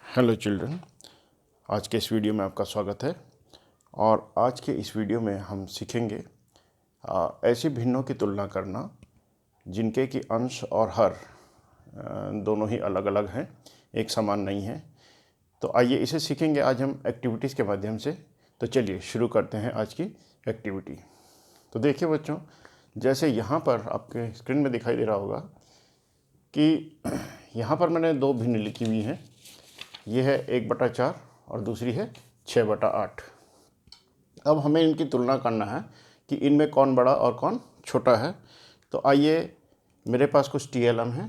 Hello children, आज के इस वीडियो में आपका स्वागत है। और आज के इस वीडियो में हम सीखेंगे ऐसी भिन्नों की तुलना करना जिनके कि अंश और हर दोनों ही अलग अलग हैं, एक समान नहीं है। तो आइए इसे सीखेंगे आज हम एक्टिविटीज़ के माध्यम से। तो चलिए शुरू करते हैं आज की एक्टिविटी। तो देखिए बच्चों, जैसे यहाँ पर आपके स्क्रीन में दिखाई दे रहा होगा कि यहाँ पर मैंने दो भिन्न लिखी हुई हैं। ये है 1/4 और दूसरी है 6/8। अब हमें इनकी तुलना करना है कि इनमें कौन बड़ा और कौन छोटा है। तो आइए, मेरे पास कुछ TLM है,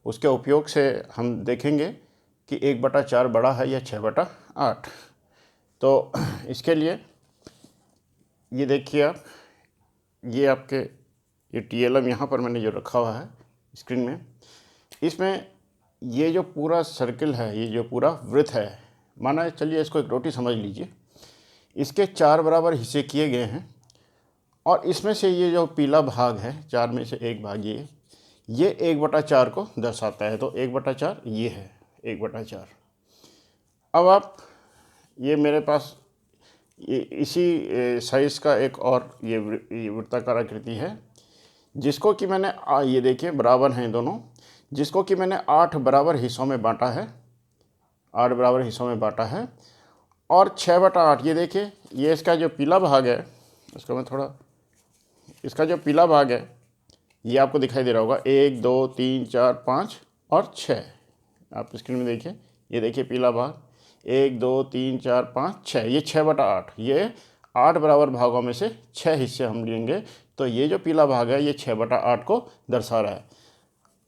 उसके उपयोग से हम देखेंगे कि 1/4 बड़ा है या 6/8। तो इसके लिए ये देखिए आप, ये आपके ये TLM यहाँ पर मैंने जो रखा हुआ है स्क्रीन में, इसमें ये जो पूरा सर्किल है, ये जो पूरा वृत्त है, माना चलिए इसको एक रोटी समझ लीजिए। इसके 4 बराबर हिस्से किए गए हैं और इसमें से ये जो पीला भाग है, 4 में से एक भाग ये 1/4 को दर्शाता है। तो 1/4 ये है 1/4। अब आप ये मेरे पास ये इसी साइज़ का एक और ये वृत्ताकार आकृति है, जिसको कि मैंने ये देखिए बराबर हैं दोनों, जिसको कि मैंने 8 बराबर हिस्सों में बांटा है, 8 बराबर हिस्सों में बांटा है। और 6/8 ये देखिए, ये इसका जो पीला भाग है, इसको मैं थोड़ा, इसका जो पीला भाग है ये आपको दिखाई दे रहा होगा, 1 2 3 4 5 और 6। आप स्क्रीन में देखिए, ये देखिए पीला भाग 1 2 3 4 5 6, ये 6/8। ये 8 बराबर भागों में से 6 हिस्से हम लेंगे, तो ये जो पीला भाग है ये 6/8 को दर्शा रहा है।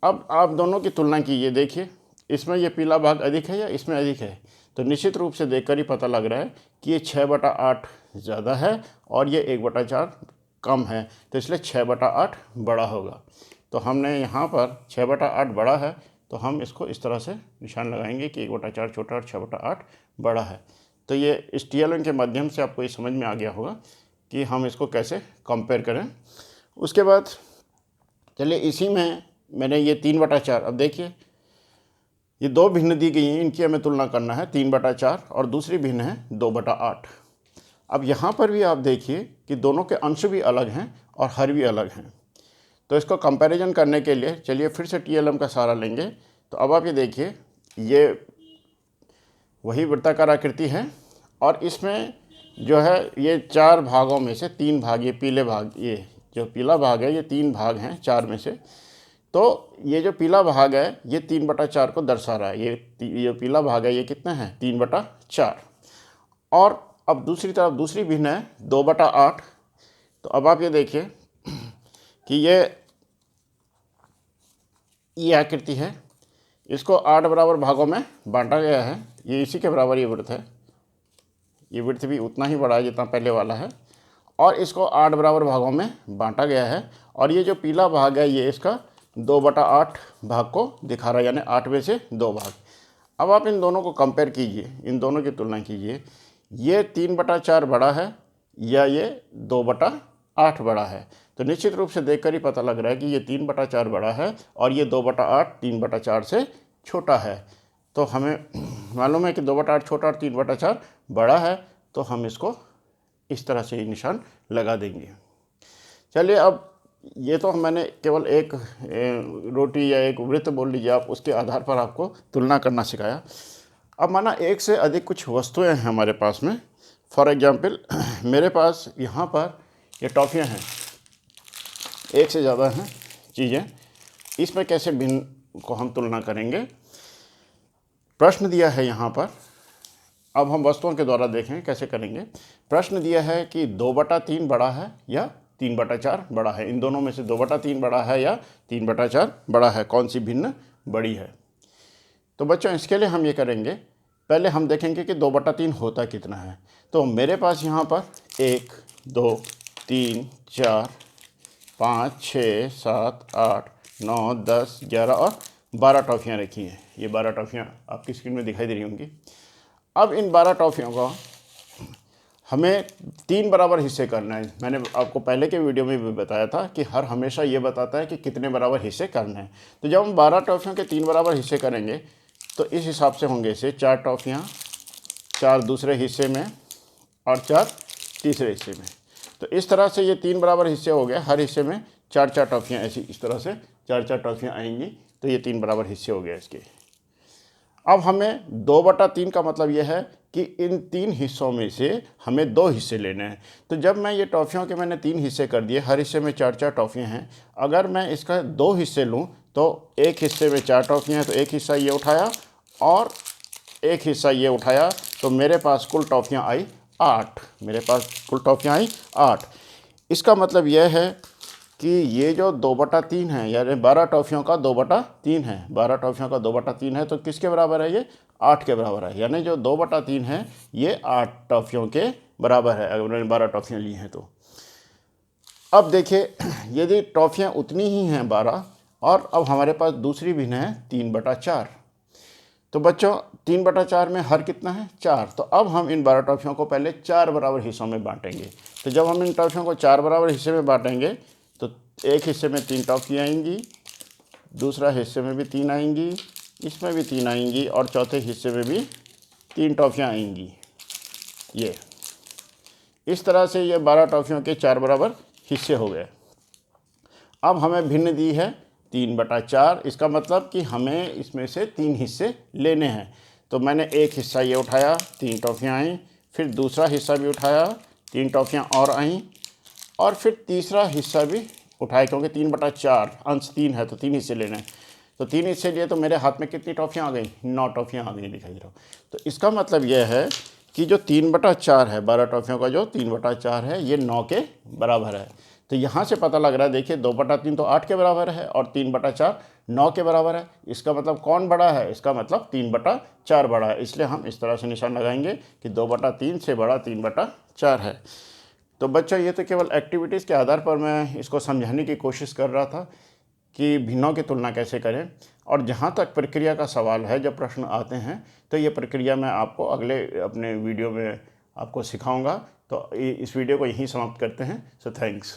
अब आप दोनों की तुलना कीजिए, देखिए इसमें ये पीला भाग अधिक है या इसमें अधिक है। तो निश्चित रूप से देखकर ही पता लग रहा है कि ये 6/8 ज़्यादा है और ये 1/4 कम है, तो इसलिए 6/8 बड़ा होगा। तो हमने यहाँ पर 6/8 बड़ा है, तो हम इसको इस तरह से निशान लगाएंगे कि 1/4 छोटा और 6/8 बड़ा है। तो ये इस TLM के माध्यम से आपको ये समझ में आ गया होगा कि हम इसको कैसे कंपेयर करें। उसके बाद चलिए, इसी में मैंने ये 3/4, अब देखिए ये दो भिन्न दी गई हैं, इनकी हमें तुलना करना है, 3/4 और दूसरी भिन्न है 2/8। अब यहाँ पर भी आप देखिए कि दोनों के अंश भी अलग हैं और हर भी अलग हैं। तो इसको कंपैरिजन करने के लिए चलिए फिर से TLM का सहारा लेंगे। तो अब आप ये देखिए, ये वही वृत्ताकार आकृति है और इसमें जो है ये 4 भागों में से 3 भाग, ये पीले भाग, ये जो पीला भाग है ये 3 भाग हैं 4 में से। तो ये जो पीला भाग है ये 3/4 को दर्शा रहा है। ये पीला भाग है ये कितना है, 3/4। और अब दूसरी तरफ दूसरी भिन्न है 2/8। तो अब आप ये देखिए कि ये आकृति है, इसको 8 बराबर भागों में बांटा गया है। ये इसी के बराबर ये वृत्त है, ये वृत्त भी उतना ही बड़ा है जितना पहले वाला है, और इसको 8 बराबर भागों में बांटा गया है। और ये जो पीला भाग है ये इसका 2/8 भाग को दिखा रहा है, यानी 8 में से 2 भाग। अब आप इन दोनों को कंपेयर कीजिए, इन दोनों की तुलना कीजिए, ये 3/4 बड़ा है या ये 2/8 बड़ा है। तो निश्चित रूप से देखकर ही पता लग रहा है कि ये 3/4 बड़ा है और ये 2/8 3/4 से छोटा है। तो हमें मालूम है कि 2/8 छोटा और 3/4 बड़ा है, तो हम इसको इस तरह से ही निशान लगा देंगे। चलिए, अब ये तो मैंने केवल एक रोटी या एक वृत्त बोल लीजिए आप, उसके आधार पर आपको तुलना करना सिखाया। अब माना एक से अधिक कुछ वस्तुएं हैं हमारे पास में। फॉर एग्जांपल मेरे पास यहाँ पर ये टॉफ़ियाँ हैं, एक से ज़्यादा हैं चीज़ें। इसमें कैसे भिन्न को हम तुलना करेंगे, प्रश्न दिया है यहाँ पर। अब हम वस्तुओं के द्वारा देखें कैसे करेंगे। प्रश्न दिया है कि 2/3 बड़ा है या 3/4 बड़ा है, इन दोनों में से 2/3 बड़ा है या 3/4 बड़ा है, कौन सी भिन्न बड़ी है। तो बच्चों, इसके लिए हम ये करेंगे, पहले हम देखेंगे कि 2/3 होता कितना है। तो मेरे पास यहाँ पर 1 2 3 4 5 6 7 8 9 10 11 और 12 टॉफ़ियाँ रखी हैं। ये 12 टॉफ़ियाँ आपकी स्क्रीन में दिखाई दे रही होंगी। अब इन 12 टॉफ़ियों को हमें 3 बराबर हिस्से करना है। मैंने आपको पहले के वीडियो में भी बताया था कि हर हमेशा ये बताता है कि कितने बराबर हिस्से करने हैं। तो जब हम 12 टॉफ़ियों के 3 बराबर हिस्से करेंगे तो इस हिसाब से होंगे इसे 4 टॉफ़ियाँ, 4 दूसरे हिस्से में और 4 तीसरे हिस्से में। तो इस तरह से ये 3 बराबर हिस्से हो गए, हर हिस्से में 4-4 टॉफ़ियाँ, ऐसी इस तरह से 4-4 टॉफ़ियाँ आएंगी। तो ये 3 बराबर हिस्से हो गए इसके। अब हमें 2/3 का मतलब यह है कि इन 3 हिस्सों में से हमें 2 हिस्से लेने हैं। तो जब मैं ये टॉफ़ियों के मैंने 3 हिस्से कर दिए, हर हिस्से में 4-4 टॉफ़ियाँ हैं। अगर मैं इसका 2 हिस्से लूँ तो एक हिस्से में 4 टॉफ़ियाँ हैं, तो एक हिस्सा ये उठाया और एक हिस्सा ये उठाया, तो मेरे पास कुल टॉफ़ियाँ आई 8। मेरे पास कुल टॉफ़ियाँ आई 8। इसका मतलब यह है कि ये जो 2/3 है, यानी 12 टॉफ़ियों का 2/3 है, 12 टॉफ़ियों का 2/3 है, तो किसके बराबर है? ये 8 के बराबर है। यानी जो 2/3 है ये 8 टॉफ़ियों के बराबर है, अगर मैंने 12 टॉफ़ियाँ ली हैं तो। अब देखिए, यदि टॉफ़ियाँ उतनी ही हैं 12, और अब हमारे पास दूसरी भिन्न है 3/4। तो बच्चों 3/4 में हर कितना है? 4। तो अब हम इन 12 टॉफ़ियों को पहले 4 बराबर हिस्सों में बांटेंगे। तो जब हम इन टॉफ़ियों को 4 बराबर हिस्से में बांटेंगे तो एक हिस्से में 3 टॉफ़ी आएंगी, दूसरा हिस्से में भी 3 आएंगी, इसमें भी 3 आएंगी, और चौथे हिस्से में भी 3 टॉफ़ियाँ आएंगी। ये इस तरह से ये 12 टॉफ़ियों के 4 बराबर हिस्से हो गए। अब हमें भिन्न दी है 3/4। इसका मतलब कि हमें इसमें से 3 हिस्से लेने हैं। तो मैंने एक हिस्सा ये उठाया, 3 टॉफ़ियाँ आईं, फिर दूसरा हिस्सा भी उठाया, 3 टॉफ़ियाँ और आईं, और फिर तीसरा हिस्सा भी उठाया, क्योंकि 3/4 अंश 3 है तो 3 हिस्से लेने हैं। तो 3 हिस्से लिए तो मेरे हाथ में कितनी टॉफ़ियाँ आ गई? 9 टॉफ़ियाँ आ गई, दिखाई दे रहा। तो इसका मतलब यह है कि जो 3/4 है, 12 टॉफ़ियों का जो 3/4 है, ये 9 के बराबर है। तो यहाँ से पता लग रहा है, देखिए 2/3 तो 8 के बराबर है और 3/4 9 के बराबर है। इसका मतलब कौन बड़ा है? इसका मतलब 3/4 बड़ा है। इसलिए हम इस तरह से निशान लगाएंगे कि 2/3 से बड़ा 3/4 है। तो बच्चों, ये तो केवल एक्टिविटीज़ के आधार पर मैं इसको समझाने की कोशिश कर रहा था कि भिन्नों की तुलना कैसे करें। और जहाँ तक प्रक्रिया का सवाल है, जब प्रश्न आते हैं तो ये प्रक्रिया मैं आपको अगले अपने वीडियो में आपको सिखाऊंगा। तो इस वीडियो को यहीं समाप्त करते हैं। So thanks.